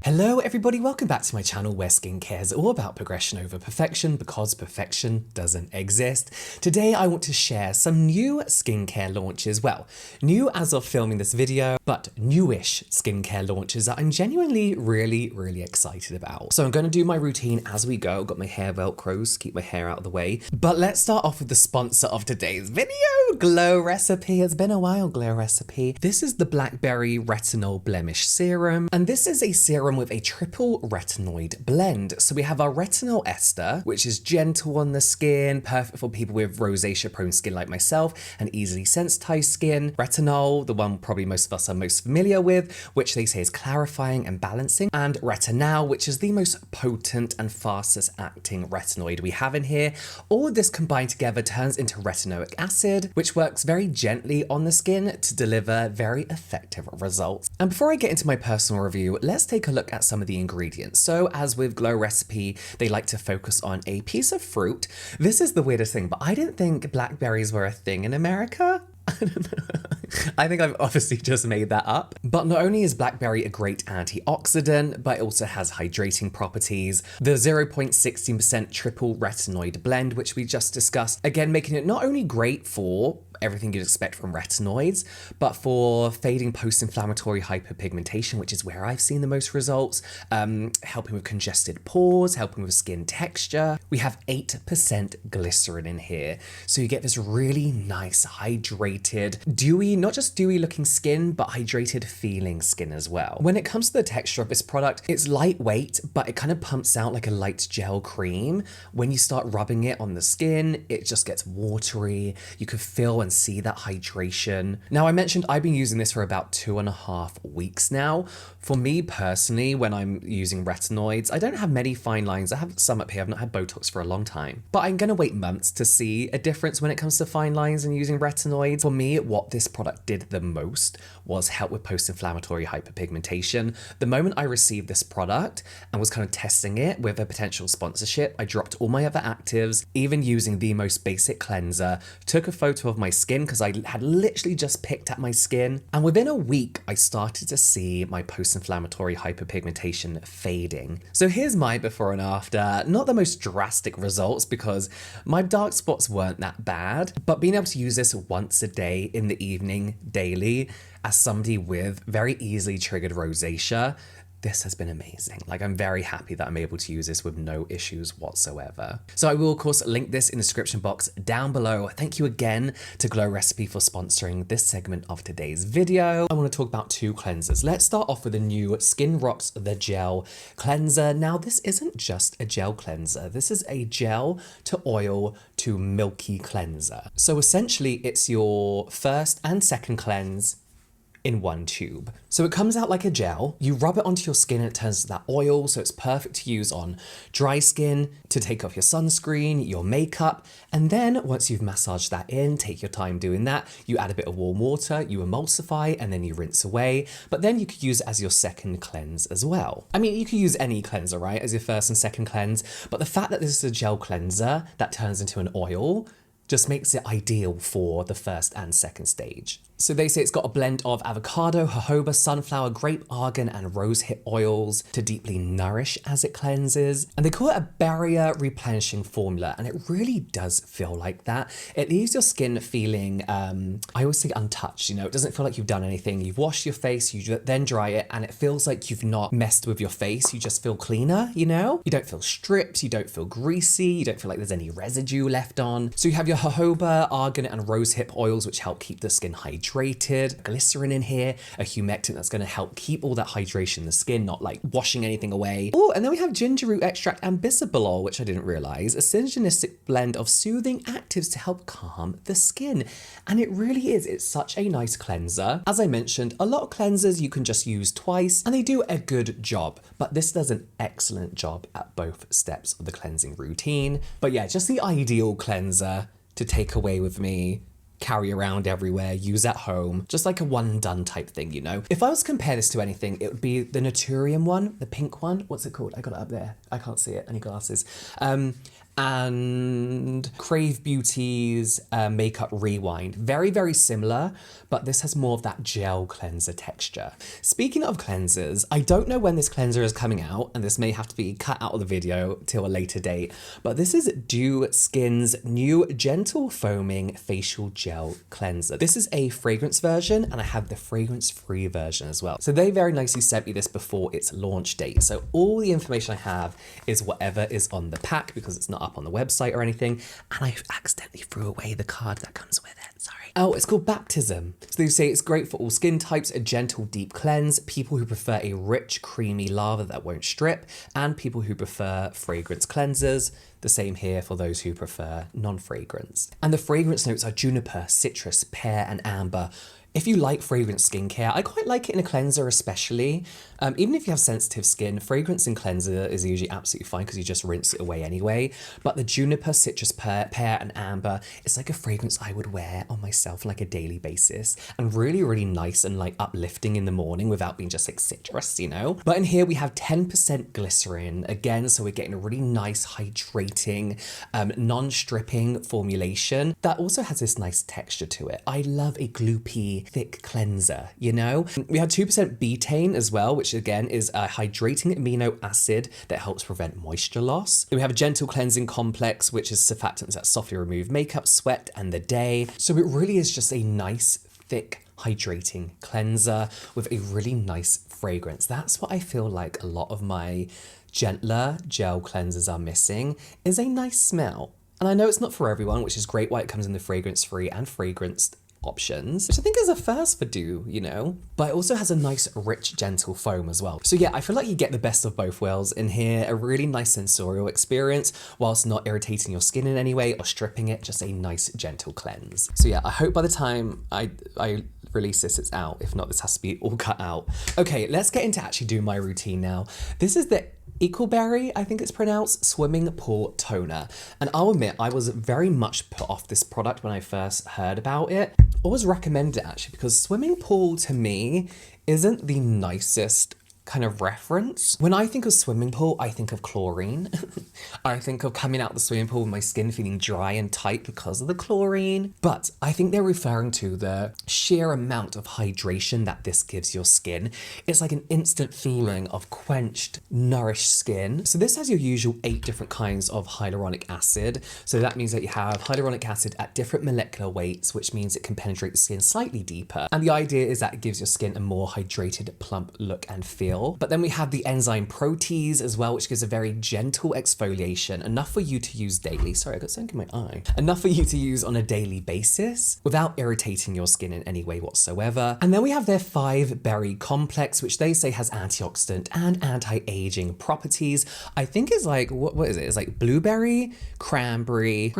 Hello everybody, welcome back to my channel where skincare is all about progression over perfection because perfection doesn't exist. Today I want to share some new skincare launches, well, new as of filming this video, but newish skincare launches that I'm genuinely really excited about. So I'm going to do my routine as we go. Got my hair velcros, keep my hair out of the way. But let's start off with the sponsor of today's video, Glow Recipe. It's been a while, Glow Recipe. This is the Blackberry Retinol Blemish Serum, and this is a serum with a triple retinoid blend. So we have our retinol ester, which is gentle on the skin, perfect for people with rosacea prone skin like myself and easily sensitized skin. Retinol, the one probably most of us are most familiar with, which they say is clarifying and balancing. And retinol, which is the most potent and fastest acting retinoid we have in here. All of this combined together turns into retinoic acid, which works very gently on the skin to deliver very effective results. And before I get into my personal review, let's take a look at some of the ingredients. So as with Glow Recipe, they like to focus on a piece of fruit. This is the weirdest thing, but I didn't think blackberries were a thing in America. I don't know. I think I've obviously just made that up. But not only is blackberry a great antioxidant, but it also has hydrating properties. The 0.16% triple retinoid blend, which we just discussed, again, making it not only great for everything you'd expect from retinoids, but for fading post-inflammatory hyperpigmentation, which is where I've seen the most results, helping with congested pores, helping with skin texture. We have 8% glycerin in here, so you get this really nice, hydrated, dewy, not just dewy looking skin, but hydrated feeling skin as well. When it comes to the texture of this product, it's lightweight, but it kind of pumps out like a light gel cream. When you start rubbing it on the skin, it just gets watery. You can feel and see that hydration. Now, I mentioned I've been using this for about 2.5 weeks now. For me personally, when I'm using retinoids, I don't have many fine lines. I have some up here. I've not had Botox for a long time, but I'm gonna wait months to see a difference when it comes to fine lines and using retinoids. For me, what this product did the most was help with post-inflammatory hyperpigmentation. The moment I received this product and was kind of testing it with a potential sponsorship, I dropped all my other actives, even using the most basic cleanser, took a photo of my skin because I had literally just picked at my skin. And within a week, I started to see my post-inflammatory hyperpigmentation fading. So here's my before and after. Not the most drastic results because my dark spots weren't that bad, but being able to use this once a day in the evening, daily, as somebody with very easily triggered rosacea, this has been amazing. Like, I'm very happy that I'm able to use this with no issues whatsoever. So I will of course link this in the description box down below. Thank you again to Glow Recipe for sponsoring this segment of today's video. I want to talk about two cleansers. Let's start off with the new Skin Rocks The Gel Cleanser. Now, this isn't just a gel cleanser. This is a gel to oil to milky cleanser. So essentially it's your first and second cleanse in one tube. So it comes out like a gel, you rub it onto your skin and it turns to that oil, so it's perfect to use on dry skin, to take off your sunscreen, your makeup, and then once you've massaged that in, take your time doing that, you add a bit of warm water, you emulsify, and then you rinse away, but then you could use it as your second cleanse as well. I mean, you could use any cleanser, right, as your first and second cleanse, but the fact that this is a gel cleanser that turns into an oil just makes it ideal for the first and second stage. So they say it's got a blend of avocado, jojoba, sunflower, grape, argan, and rosehip oils to deeply nourish as it cleanses. And they call it a barrier replenishing formula, and it really does feel like that. It leaves your skin feeling, I always say untouched, you know, it doesn't feel like you've done anything. You've washed your face, you then dry it, and it feels like you've not messed with your face. You just feel cleaner, you know? You don't feel stripped, you don't feel greasy, you don't feel like there's any residue left on. So you have your jojoba, argan, and rosehip oils, which help keep the skin hydrated. Glycerin in here, a humectant that's going to help keep all that hydration in the skin, not like washing anything away. Oh, and then we have ginger root extract and bisabolol, which I didn't realize, a synergistic blend of soothing actives to help calm the skin. And it really is, it's such a nice cleanser. As I mentioned, a lot of cleansers you can just use twice and they do a good job, but this does an excellent job at both steps of the cleansing routine. But yeah, just the ideal cleanser to take away with me, carry around everywhere, use at home, just like a one and done type thing, you know? If I was to compare this to anything, it would be the Naturium one, the pink one. What's it called? I got it up there. I can't see it, I need glasses. and Crave Beauty's Makeup Rewind. Very, very similar, but this has more of that gel cleanser texture. Speaking of cleansers, I don't know when this cleanser is coming out, and this may have to be cut out of the video till a later date, but this is Dieux Skin's new Gentle Foaming Facial Gel Cleanser. This is a fragrance version, and I have the fragrance-free version as well. So they very nicely sent me this before its launch date. So all the information I have is whatever is on the pack, because it's not up on the website or anything, and I accidentally threw away the card that comes with it, sorry. Oh, it's called Baptism. So they say it's great for all skin types, a gentle deep cleanse, people who prefer a rich creamy lather that won't strip, and people who prefer fragrance cleansers. The same here for those who prefer non-fragrance. And the fragrance notes are juniper, citrus, pear, and amber. If you like fragrance skincare, I quite like it in a cleanser especially. Even if you have sensitive skin, fragrance in cleanser is usually absolutely fine because you just rinse it away anyway. But the juniper, citrus, pear, and amber, it's like a fragrance I would wear on myself on like a daily basis. And really, really nice and like uplifting in the morning without being just like citrus, you know? But in here we have 10% glycerin again, so we're getting a really nice hydrating, non-stripping formulation that also has this nice texture to it. I love a gloopy, thick cleanser, you know? We have 2% betaine as well, which again is a hydrating amino acid that helps prevent moisture loss. Then we have a gentle cleansing complex, which is surfactants that softly remove makeup, sweat, and the day. So it really is just a nice, thick, hydrating cleanser with a really nice fragrance. That's what I feel like a lot of my gentler gel cleansers are missing, is a nice smell. And I know it's not for everyone, which is great why it comes in the fragrance-free and fragranced options, which I think is a first for Dieux, you know? But it also has a nice, rich, gentle foam as well. So yeah, I feel like you get the best of both worlds in here, a really nice sensorial experience, whilst not irritating your skin in any way or stripping it, just a nice, gentle cleanse. So yeah, I hope by the time I release this, it's out. If not, this has to be all cut out. Okay, let's get into actually doing my routine now. This is the Equalberry, I think it's pronounced, Swimming Pool Toner. And I'll admit, I was very much put off this product when I first heard about it. I was recommended it actually because swimming pool to me isn't the nicest kind of reference. When I think of swimming pool, I think of chlorine. I think of coming out the swimming pool with my skin feeling dry and tight because of the chlorine. But I think they're referring to the sheer amount of hydration that this gives your skin. It's like an instant feeling of quenched, nourished skin. So this has your usual 8 different kinds of hyaluronic acid. So that means that you have hyaluronic acid at different molecular weights, which means it can penetrate the skin slightly deeper. And the idea is that it gives your skin a more hydrated, plump look and feel. But then we have the enzyme protease as well, which gives a very gentle exfoliation, enough for you to use daily. Sorry, I got something in my eye. Enough for you to use on a daily basis without irritating your skin in any way whatsoever. And then we have their 5-berry complex, which they say has antioxidant and anti-aging properties. I think it's like, what is it? It's like blueberry, cranberry,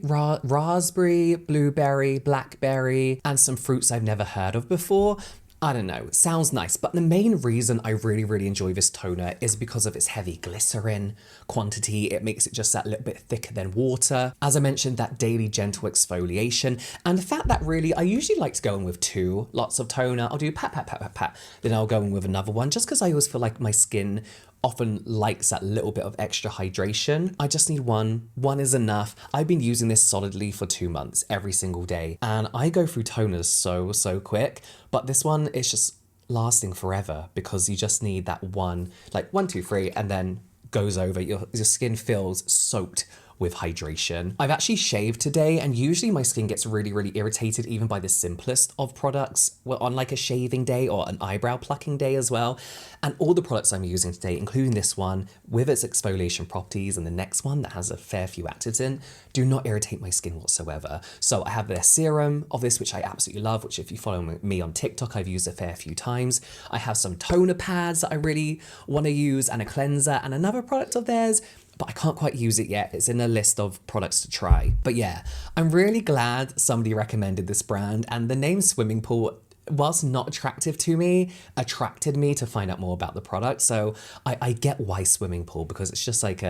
raspberry, blueberry, blackberry, and some fruits I've never heard of before. I don't know, it sounds nice, but the main reason I really, really enjoy this toner is because of its heavy glycerin quantity. It makes it just that little bit thicker than water. As I mentioned, that daily gentle exfoliation, and the fact that really, I usually like to go in with 2 lots of toner. I'll do pat, pat, pat, pat, pat, then I'll go in with another one, just because I always feel like my skin often likes that little bit of extra hydration. I just need one is enough. I've been using this solidly for 2 months every single day, and I go through toners so quick, but this one is just lasting forever because you just need that one, like 1, 2, 3, and then goes over. Your skin feels soaked with hydration. I've actually shaved today, and usually my skin gets really, really irritated even by the simplest of products on like a shaving day or an eyebrow plucking day as well. And all the products I'm using today, including this one with its exfoliation properties and the next one that has a fair few actives in, do not irritate my skin whatsoever. So I have their serum of this, which I absolutely love, which if you follow me on TikTok, I've used a fair few times. I have some toner pads that I really want to use, and a cleanser, and another product of theirs, but I can't quite use it yet. It's in a list of products to try. But yeah, I'm really glad somebody recommended this brand, and the name Swimming Pool, whilst not attractive to me, attracted me to find out more about the product. So I get why swimming pool, because it's just like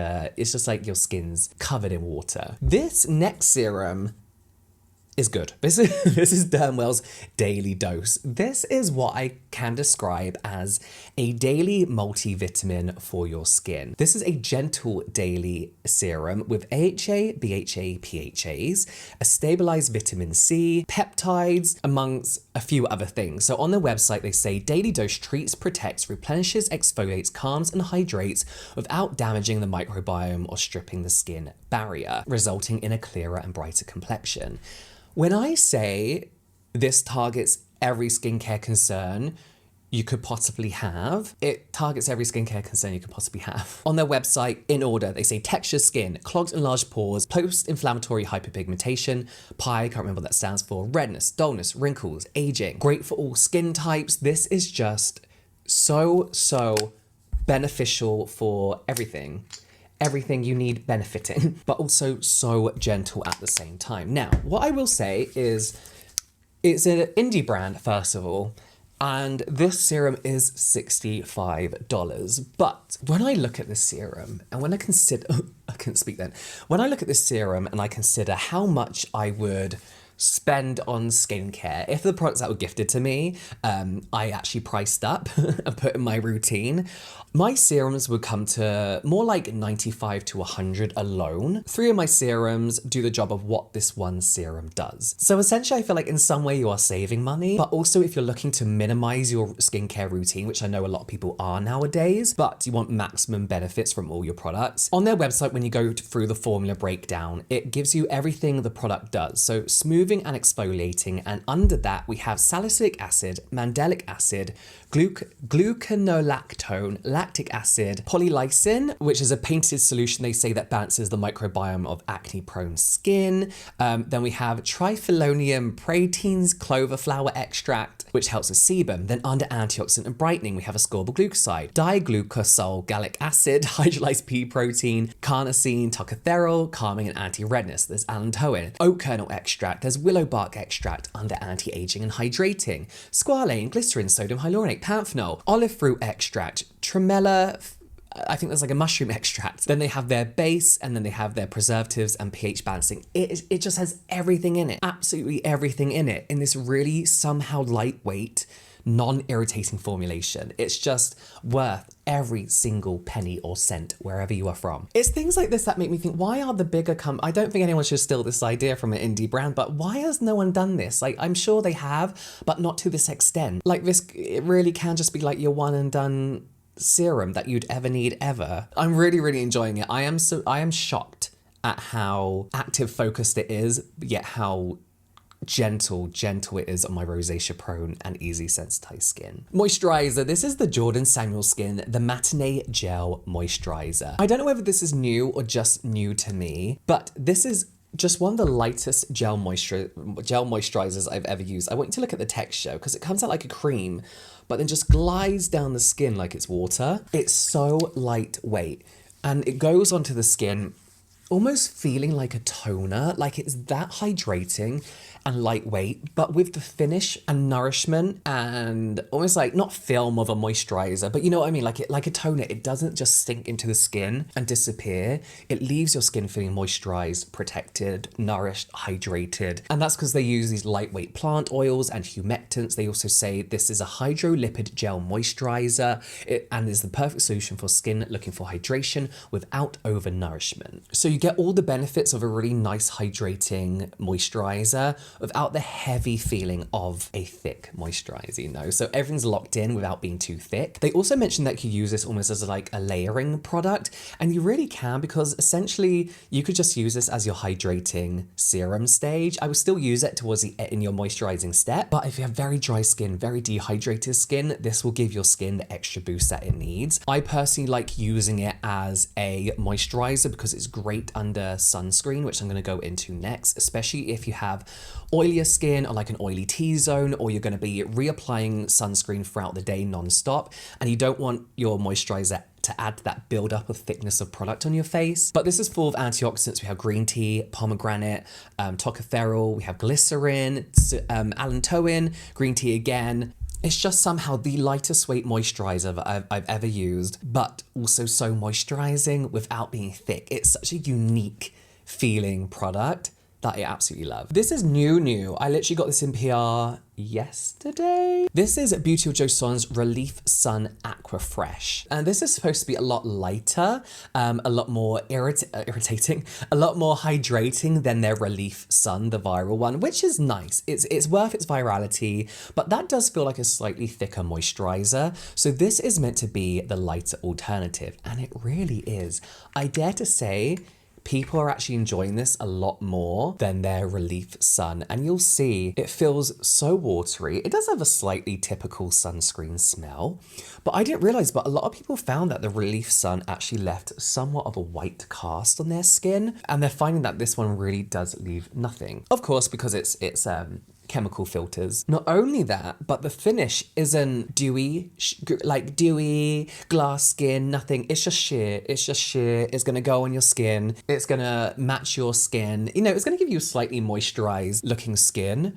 your skin's covered in water. This next serum is good. This is Dermwell's Daily Dose. This is what I can describe as a daily multivitamin for your skin. This is a gentle daily serum with AHA, BHA, PHAs, a stabilized vitamin C, peptides, amongst a few other things. So on their website, they say Daily Dose treats, protects, replenishes, exfoliates, calms, and hydrates without damaging the microbiome or stripping the skin barrier, resulting in a clearer and brighter complexion. When I say this targets every skincare concern you could possibly have, it targets every skincare concern you could possibly have. On their website, in order, they say textured skin, clogged and enlarged pores, post-inflammatory hyperpigmentation, PI, can't remember what that stands for, redness, dullness, wrinkles, aging. Great for all skin types. This is just so beneficial for everything. Everything you need benefiting, but also so gentle at the same time. Now, what I will say is it's an indie brand, first of all, and this serum is $65. But when I look at this serum and when I consider, I couldn't speak then. When I look at this serum and I consider how much I would spend on skincare, if the products that were gifted to me, I actually priced up and put in my routine, my serums would come to more like 95 to 100 alone. 3 of my serums do the job of what this one serum does. So essentially, I feel like in some way you are saving money, but also if you're looking to minimize your skincare routine, which I know a lot of people are nowadays, but you want maximum benefits from all your products. On their website, when you go through the formula breakdown, it gives you everything the product does. So smoothing and exfoliating, and under that we have salicylic acid, mandelic acid, gluconolactone, lactic acid, polylysine, which is a painted solution they say that balances the microbiome of acne-prone skin. Then we have triphenylonium prateins, clover flower extract, which helps with sebum. Then under antioxidant and brightening, we have ascorbyl glucoside, diglucosol gallic acid, hydrolyzed pea protein, carnosine, tocopherol, calming and anti-redness. There's allantoin, oat kernel extract, there's willow bark extract under anti-aging and hydrating, squalane, glycerin, sodium hyaluronate, panthenol, olive fruit extract, tremella, I think there's like a mushroom extract. Then they have their base, and then they have their preservatives and pH balancing. It just has everything in it, absolutely everything in it, in this really somehow lightweight, non-irritating formulation. It's just worth every single penny or cent wherever you are from. It's things like this that make me think, why are the bigger I don't think anyone should steal this idea from an indie brand, but why has no one done this? Like, I'm sure they have, but not to this extent. Like this, it really can just be like your one and done serum that you'd ever need ever. I'm really enjoying it. I am shocked at how active focused it is, yet how gentle it is on my rosacea prone and easy sensitized skin. Moisturizer. This is the Jordan Samuel Skin, the Matinee Gel Moisturizer. I don't know whether this is new or just new to me, but this is just one of the lightest gel moisturizers I've ever used. I want you to look at the texture because it comes out like a cream, but then just glides down the skin like it's water. It's so lightweight and it goes onto the skin almost feeling like a toner, like it's that hydrating and lightweight, but with the finish and nourishment and almost like not film of a moisturizer, but you know what I mean? Like a toner. It doesn't just sink into the skin and disappear. It leaves your skin feeling moisturized, protected, nourished, hydrated. And that's because they use these lightweight plant oils and humectants. They also say this is a hydrolipid gel moisturizer and is the perfect solution for skin looking for hydration without overnourishment. So you get all the benefits of a really nice hydrating moisturizer without the heavy feeling of a thick moisturizer, you know? So everything's locked in without being too thick. They also mentioned that you use this almost as like a layering product, and you really can, because essentially you could just use this as your hydrating serum stage. I would still use it towards in your moisturizing step, but if you have very dry skin, very dehydrated skin, this will give your skin the extra boost that it needs. I personally like using it as a moisturizer because it's great under sunscreen, which I'm going to go into next, especially if you have oilier skin or like an oily T-zone, or you're going to be reapplying sunscreen throughout the day non-stop, and you don't want your moisturizer to add that build up of thickness of product on your face. But this is full of antioxidants. We have green tea, pomegranate, tocopherol, we have glycerin, allantoin, green tea again. It's just somehow the lightest weight moisturizer that I've ever used, but also so moisturizing without being thick. It's such a unique feeling product. that I absolutely love. This is new. I literally got this in PR yesterday. This is Beauty of Joseon's Relief Sun Aqua Fresh. And this is supposed to be a lot lighter, a lot more irritating, a lot more hydrating than their Relief Sun, the viral one, which is nice. It's worth its virality, but that does feel like a slightly thicker moisturizer. So this is meant to be the lighter alternative, and it really is. I dare to say, people are actually enjoying this a lot more than their Relief Sun, and you'll see it feels so watery. It does have a slightly typical sunscreen smell, but I didn't realize, but a lot of people found that the Relief Sun actually left somewhat of a white cast on their skin, and they're finding that this one really does leave nothing. Of course, because it's chemical filters. Not only that, but the finish isn't dewy, like dewy, glass skin, nothing. It's just sheer. It's just sheer. It's gonna go on your skin. It's gonna match your skin. You know, it's gonna give you a slightly moisturized looking skin,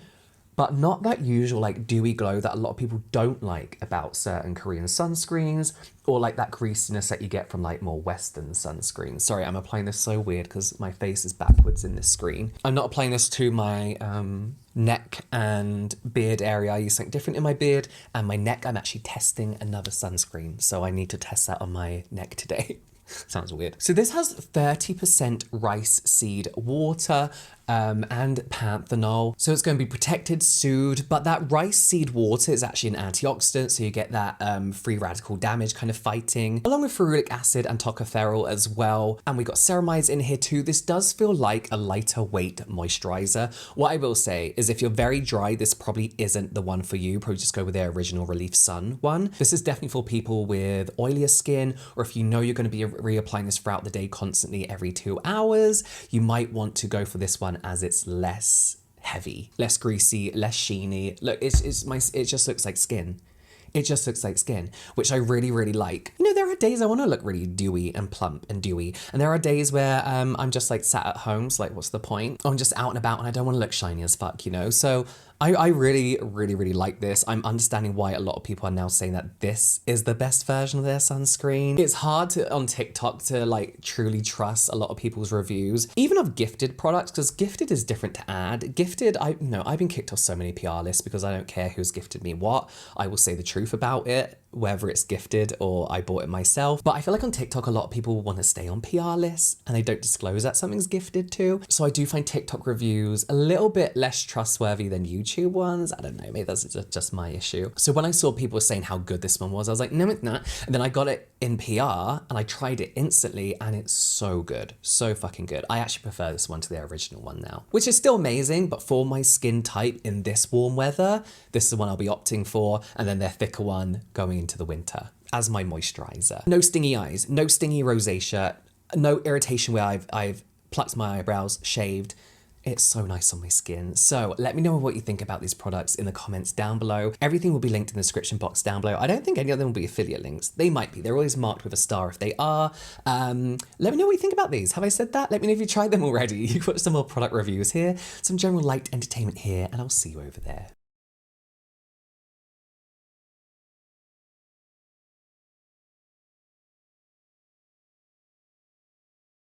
but not that usual like dewy glow that a lot of people don't like about certain Korean sunscreens, or like that greasiness that you get from like more Western sunscreens. Sorry, I'm applying this so weird because my face is backwards in this screen. I'm not applying this to my neck and beard area. I use something different in my beard, and my neck, I'm actually testing another sunscreen. So I need to test that on my neck today. Sounds weird. So this has 30% rice seed water and panthenol. So it's going to be protected, soothed, but that rice seed water is actually an antioxidant. So you get that free radical damage kind of fighting, along with ferulic acid and tocopherol as well. And we got ceramides in here too. This does feel like a lighter weight moisturizer. What I will say is if you're very dry, this probably isn't the one for you. Probably just go with their original Relief Sun one. This is definitely for people with oilier skin, or if you know you're going to be reapplying this throughout the day constantly every 2 hours, you might want to go for this one as it's less heavy, less greasy, less sheeny. Look, it just looks like skin. It just looks like skin, which I really, really like. You know, there are days I want to look really dewy and plump and dewy. And there are days where I'm just like sat at home, so like, what's the point? I'm just out and about and I don't want to look shiny as fuck, you know? So I really, really, really like this. I'm understanding why a lot of people are now saying that this is the best version of their sunscreen. It's hard to, on TikTok, to like truly trust a lot of people's reviews, even of Gifted products, because Gifted is different to ad. Gifted, I've been kicked off so many PR lists because I don't care who's gifted me what. I will say the truth about it, whether it's gifted or I bought it myself. But I feel like on TikTok, a lot of people want to stay on PR lists and they don't disclose that something's gifted too. So I do find TikTok reviews a little bit less trustworthy than YouTube ones. I don't know, maybe that's just my issue. So when I saw people saying how good this one was, I was like, no, it's not. And then I got it in PR and I tried it instantly and it's so good, so fucking good. I actually prefer this one to their original one now, which is still amazing, but for my skin type in this warm weather, this is the one I'll be opting for, and then their thicker one going into the winter as my moisturizer. No stingy eyes, no stingy rosacea, no irritation where I've plucked my eyebrows, shaved. It's so nice on my skin. So let me know what you think about these products in the comments down below. Everything will be linked in the description box down below. I don't think any of them will be affiliate links. They might be. They're always marked with a star if they are. Let me know what you think about these. Have I said that? Let me know if you tried them already. You've got some more product reviews here, some general light entertainment here, and I'll see you over there.